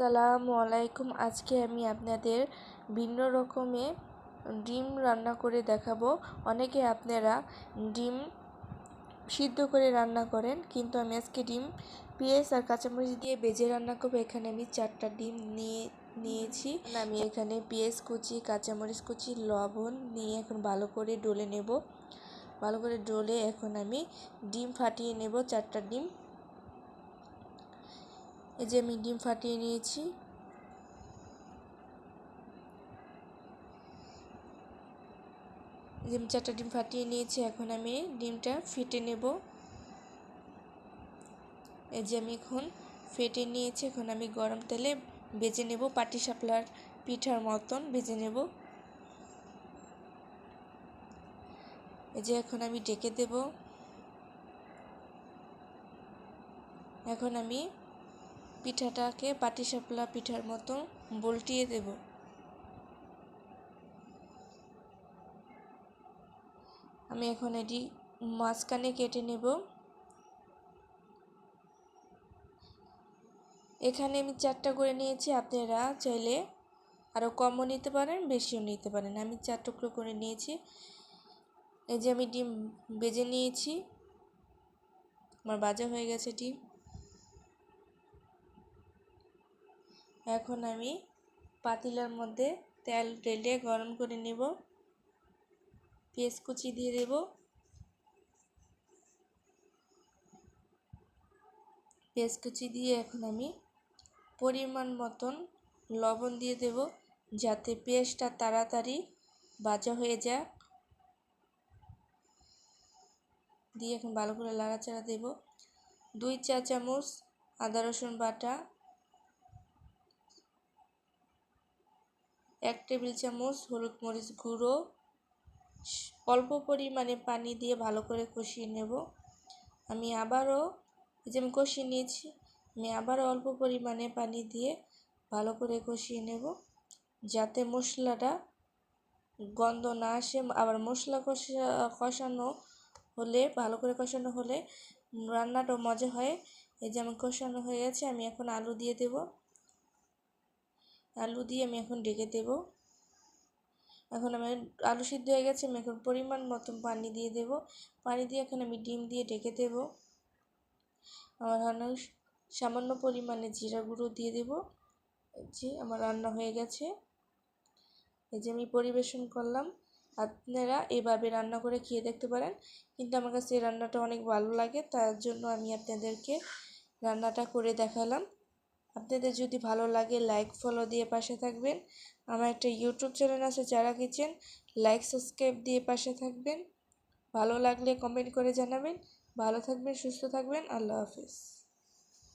আসসালামু আলাইকুম। আজকে আমি আপনাদের ভিন্ন রকমে ডিম রান্না করে দেখাবো। অনেকে আপনারা ডিম সিদ্ধ করে রান্না করেন, কিন্তু আমি আজকে ডিম পেঁয়াজ আর কাঁচামরিচ দিয়ে ভেজে রান্না করবো। এখানে আমি 4টা ডিম নিয়েছি। আমি এখানে পেঁয়াজ কুচি, কাঁচামরিচ কুচি, লবণ নিয়ে এখন ভালো করে ডলে নেব। ভালো করে ডলে এখন আমি ডিম ফাটিয়ে নেব। 4টা ডিম, এই যে আমি ডিম ফাটিয়ে নিয়েছি। ডিম 4টা ডিম ফাটিয়ে নিয়েছি। এখন আমি ডিমটা ফেটে নেব। এই যে আমি এখন ফেটে নিয়েছি। এখন আমি গরম তেলে ভেজে নেব, পাটিসাপলার পিঠার মতন ভেজে নেব। এই যে এখন আমি ঢেকে দেব। এখন আমি পিঠাটাকে পাটিসাপলা পিঠার মতো বলটিয়ে দেব। আমি এখন এটি মাঝখানে কেটে নেব। এখানে আমি 4টা করে নিয়েছি, আপনারা চাইলে আরও কমও নিতে পারেন, বেশিও নিতে পারেন। আমি 4 টুকরো করে নিয়েছি। এই যে আমি ডিম ভেজে নিয়েছি, আমার ভাজা হয়ে গেছে ডিম। এখন আমি পাতিলার মধ্যে তেল ঢেলে গরম করে নেব। পেঁয়াজ কুচি দিয়ে দেব। পেঁয়াজ কুচি দিয়ে এখন আমি পরিমাণ মতন লবণ দিয়ে দেব, যাতে পেঁয়াজটা তাড়াতাড়ি ভাজা হয়ে যায়। দিয়ে এখন ভালো করে নাড়াচাড়া দেব। 2 চা চামচ আদা রসুন বাটা, 1 টেবিল চামচ হলুদ মরিচ গুঁড়ো, অল্প পরিমাণে পানি দিয়ে ভালো করে কষিয়ে নেব। আমি আবারও কষিয়ে নিয়েছি। আমি আবারও অল্প পরিমাণে পানি দিয়ে ভালো করে কষিয়ে নেব, যাতে মশলাটা গন্ধ না আসে। আবার মশলা কষানো হলে, ভালো করে কষানো হলে রান্নাটাও মজা হয়। এই যে আমি কষানো হয়ে গেছে। আমি এখন আলু দিয়ে দেব। আলু দিয়ে আমি এখন ঢেকে দেব। এখন আমি আলু সিদ্ধ হয়ে গেছে। আমি এখন পরিমাণ মতন পানি দিয়ে দেব। পানি দিয়ে এখন আমি ডিম দিয়ে ঢেকে দেব। আমার রান্না সামান্য পরিমাণে জিরা গুঁড়ো দিয়ে দেব। যে আমার রান্না হয়ে গেছে। এই যে আমি পরিবেশন করলাম। আপনারা এভাবে রান্না করে খেয়ে দেখতে পারেন, কিন্তু আমার কাছে এই রান্নাটা অনেক ভালো লাগে, তার জন্য আমি আপনাদেরকে রান্নাটা করে দেখালাম। আপনাদের যদি ভালো লাগে লাইক ফলো দিয়ে পাশে থাকবেন। আমার একটা ইউটিউব চ্যানেল আছে যারা কিচেন, লাইক সাবস্ক্রাইব দিয়ে পাশে থাকবেন। ভালো লাগলে কমেন্ট করে জানাবেন। ভালো থাকবেন, সুস্থ থাকবেন। আল্লাহ হাফিজ।